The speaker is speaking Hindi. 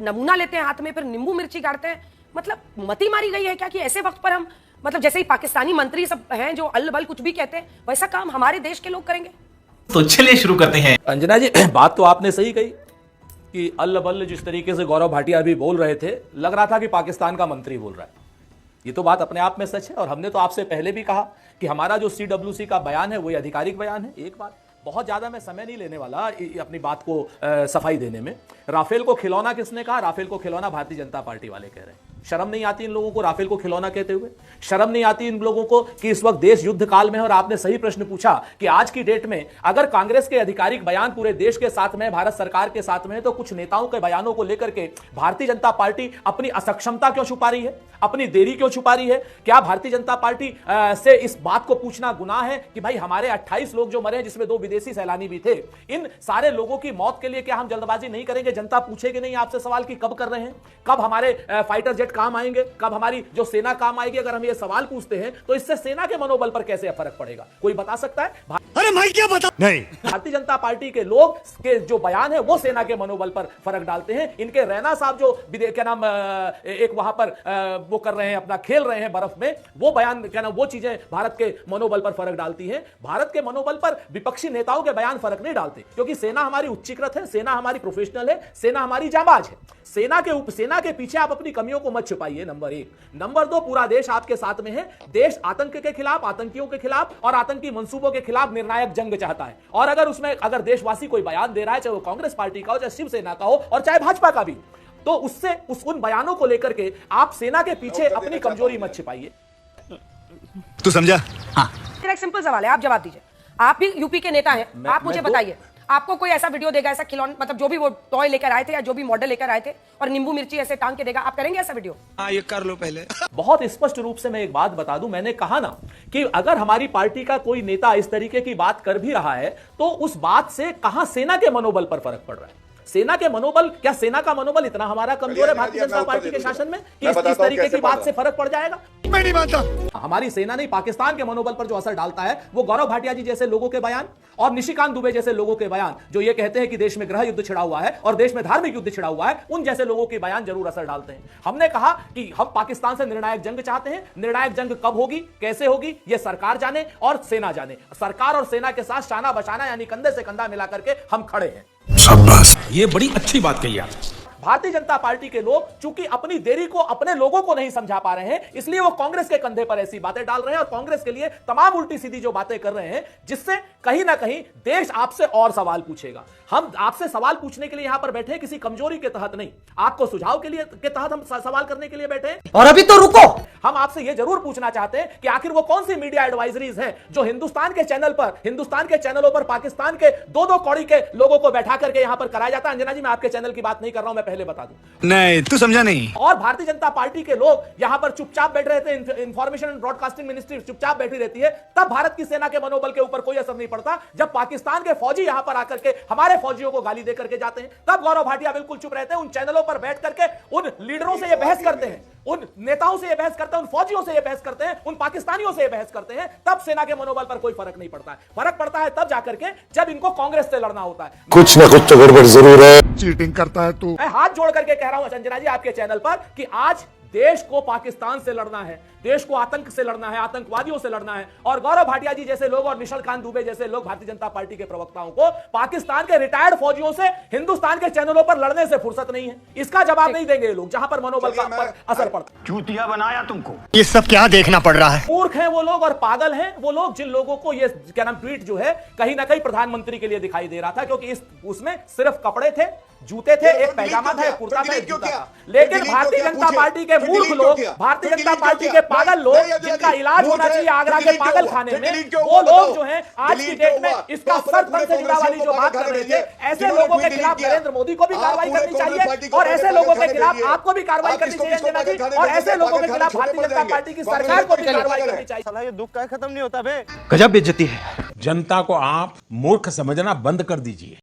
नमूना लेते हैं हाथ में, फिर नींबू मिर्ची गाड़ते हैं। मतलब मती मारी गई है क्या कि ऐसे वक्त पर हम, मतलब जैसे ही पाकिस्तानी मंत्री सब हैं जो अल बल कुछ भी कहते हैं, वैसा काम हमारे देश के लोग करेंगे? तो चलिए शुरू करते हैं। अंजना जी, बात तो आपने सही कही कि अल्ल बल्ल जिस तरीके से गौरव भाटिया अभी बोल रहे थे, लग रहा था कि पाकिस्तान का मंत्री बोल रहा है। ये तो बात अपने आप में सच है, और हमने तो आपसे पहले भी कहा कि हमारा जो CWC का बयान है वही आधिकारिक बयान है। एक बात, बहुत ज्यादा मैं समय नहीं लेने वाला अपनी बात को सफाई देने में। राफेल को खिलौना किसने कहा? राफेल को खिलौना भारतीय जनता पार्टी वाले कह रहे हैं। शर्म नहीं आती इन लोगों को राफेल को खिलौना कहते हुए? शर्म नहीं आती इन लोगों को कि इस वक्त देश युद्ध काल में है? और आपने सही प्रश्न पूछा कि आज की डेट में अगर कांग्रेस के आधिकारिक बयान पूरे देश के साथ में, भारत सरकार के साथ में, तो कुछ नेताओं के बयानों को लेकर के भारतीय जनता पार्टी अपनी असक्षमता क्यों छुपा रही है, अपनी देरी क्यों छुपा रही है? क्या भारतीय जनता पार्टी से इस बात को पूछना गुनाह है कि भाई हमारे 28 लोग जो मरे, जिसमें 2 विदेशी सैलानी भी थे, इन सारे लोगों की मौत के लिए क्या हम जल्दबाजी नहीं करेंगे? जनता पूछेगी नहीं आपसे सवाल कि कब कर रहे हैं, कब हमारे फाइटर जेट काम आएंगे, कब हमारी जो सेना काम आएगी? अगर हम ये सवाल पूछते हैं तो इससे सेना के मनोबल पर कैसे फर्क पड़ेगा? कोई बता सकता है? अरे भाई क्या बता? नहीं, भारतीय जनता पार्टी के लोग के जो बयान है वो सेना के मनोबल पर फर्क डालते हैं। इनके रैना साहब जो क्या नाम एक वहां पर वो कर रहे हैं, अपना खेल रहे हैं बर्फ में, वो बयान क्या नाम, वो चीजें भारत के मनोबल पर फर्क डालती हैं। भारत के मनोबल पर विपक्षी नेताओं के बयान फर्क नहीं डालते, क्योंकि सेना हमारी उच्चीकृत है, सेना हमारी प्रोफेशनल है, सेना हमारी जाबाज है। सेना के पीछे आप अपनी कमियों को मत छुपाइए, नंबर 1। नंबर 2, पूरा देश आपके साथ में है। देश आतंक के खिलाफ, आतंकियों के खिलाफ और आतंकी मंसूबों के खिलाफ निर्णायक जंग चाहता है। और अगर देशवासी कोई बयान दे रहा है, चाहे वो कांग्रेस पार्टी का हो, चाहे शिवसेना का हो, और चाहे भाजपा का भी, तो उन बयानों को लेकर के आप सेना के पीछे अपनी कमजोरी मत छिपाइए। तू समझा? हाँ। एक सिंपल सवाल है, आप जवाब दीजिए। आप भी यूपी के नेता हैं, आप मुझे बताइए, आपको कोई ऐसा वीडियो देगा, ऐसा खिलौना, मतलब जो भी वो टॉय लेकर आए थे या जो भी मॉडल लेकर आए थे, और नींबू मिर्ची ऐसे टांग के देगा, आप करेंगे ऐसा वीडियो? हाँ, ये कर लो पहले। बहुत स्पष्ट रूप से मैं एक बात बता दूं, मैंने कहा ना कि अगर हमारी पार्टी का कोई नेता इस तरीके की बात कर भी रहा है, तो उस बात से कहां सेना के मनोबल पर फर्क पड़ रहा है? सेना के मनोबल, क्या सेना का मनोबल इतना हमारा कमजोर है भारतीय जनता पार्टी के शासन में कि इस तरीके की बात से फर्क पड़ जाएगा? मैं नहीं मानता। हमारी सेना नहीं, पाकिस्तान के मनोबल पर जो असर डालता है वो गौरव भाटिया जी जैसे लोगों के बयान और निशिकांत दुबे जैसे लोगों के बयान, जो ये कहते हैं कि देश में गृह युद्ध छिड़ा हुआ है और देश में धार्मिक युद्ध छिड़ा हुआ है, उन जैसे लोगों के बयान जरूर असर डालते हैं। हमने कहा कि हम पाकिस्तान से निर्णायक जंग चाहते हैं। निर्णायक जंग कब होगी, कैसे होगी, ये सरकार जाने और सेना जाने। सरकार और सेना के साथ शाना बशाना यानी कंधे से कंधा मिला करके हम खड़े हैं। शाबाश, ये बड़ी अच्छी बात कही आप। भारतीय जनता पार्टी के लोग चूंकि अपनी देरी को अपने लोगों को नहीं समझा पा रहे हैं, इसलिए वो कांग्रेस के कंधे पर ऐसी बातें डाल रहे हैं और कांग्रेस के लिए तमाम उल्टी सीधी जो बातें कर रहे हैं, जिससे कहीं ना कहीं देश आपसे और सवाल पूछेगा। हम आपसे सवाल पूछने के लिए यहां पर बैठे हैं, किसी कमजोरी के तहत नहीं, आपको सुझाव के तहत हम सवाल करने के लिए बैठे हैं। और अभी तो रुको, हम आपसे यह जरूर पूछना चाहते हैं कि आखिर वो कौन सी मीडिया एडवाइजरीज हैं जो हिंदुस्तान के चैनलों पर पाकिस्तान के 2-2 कौड़ी के लोगों को बैठा करके यहां पर कराया जाता है। अंजना जी, मैं आपके चैनल की बात नहीं कर रहा हूं, मैं पहले बता दूं। नहीं, तू समझा नहीं। और भारतीय जनता पार्टी के लोग यहां पर चुपचाप बैठ रहे थे, इंफॉर्मेशन एंड ब्रॉडकास्टिंग मिनिस्ट्री चुपचाप बैठी रहती है, तब भारत की सेना के मनोबल के ऊपर कोई असर नहीं पड़ता। जब पाकिस्तान के फौजी यहां पर आकर के हमारे फौजियों को गाली दे करके जाते हैं, तब गौरव भाटिया बिल्कुल चुप रहते हैं। उन चैनलों पर बैठ करके उन लीडरों से ये बहस करते हैं, उन नेताओं से ये बहस करते हैं, उन फौजियों से ये बहस करते हैं, उन पाकिस्तानियों से ये बहस करते हैं, तब सेना के मनोबल पर कोई फर्क नहीं पड़ता है। फर्क पड़ता है तब जाकर के जब इनको कांग्रेस से लड़ना होता है। कुछ ना कुछ तो गड़बड़ जरूर है। चीटिंग करता है तू। मैं हाथ जोड़ करके कह रहा हूं अंजना जी आपके चैनल पर कि आज देश को पाकिस्तान से लड़ना है, देश को आतंक से लड़ना है, आतंकवादियों से लड़ना है। और गौरव भाटिया जी जैसे लोग और निशिकांत दुबे जैसे लोग भारतीय जनता पार्टी के प्रवक्ताओं को पाकिस्तान के रिटायर्ड फौजियों से हिंदुस्तान के चैनलों पर लड़ने से फुर्सत नहीं है। इसका जवाब नहीं देंगे लोग, जहां पर मनोबल का पर असर पड़ता है। चूतिया बनाया तुमको, ये सब क्या देखना पड़ रहा है? मूर्ख हैं वो लोग और पागल हैं वो लोग जिन लोगों को ये क्या नाम ट्वीट जो है कहीं ना कहीं प्रधानमंत्री के लिए दिखाई दे रहा था, क्योंकि उसमें सिर्फ कपड़े थे, जूते थे, एक पैजामा था, एक कुर्ता था, एक जूता था। लेकिन भारतीय जनता पार्टी के मूर्ख लोग, भारतीय जनता पार्टी के पागल लोग, जिनका इलाज होना चाहिए आगरा के पागल खाने में, वो लोग जो हैं आज की डेट में इसका सरपन से जुड़ा वाली जो बात कर रहे थे, ऐसे लोगों के खिलाफ नरेंद्र मोदी को भी कार्रवाई करनी चाहिए और ऐसे लोगों के खिलाफ आपको भी कार्रवाई करनी चाहिए अंजना जी, और ऐसे लोगों के खिलाफ भारतीय जनता पार्टी की सरकार को भी कार्रवाई करनी चाहिए। साला ये दुख का खत्म नहीं होता बे। गजब बेइज्जती है। जनता को आप मूर्ख समझना बंद कर दीजिए।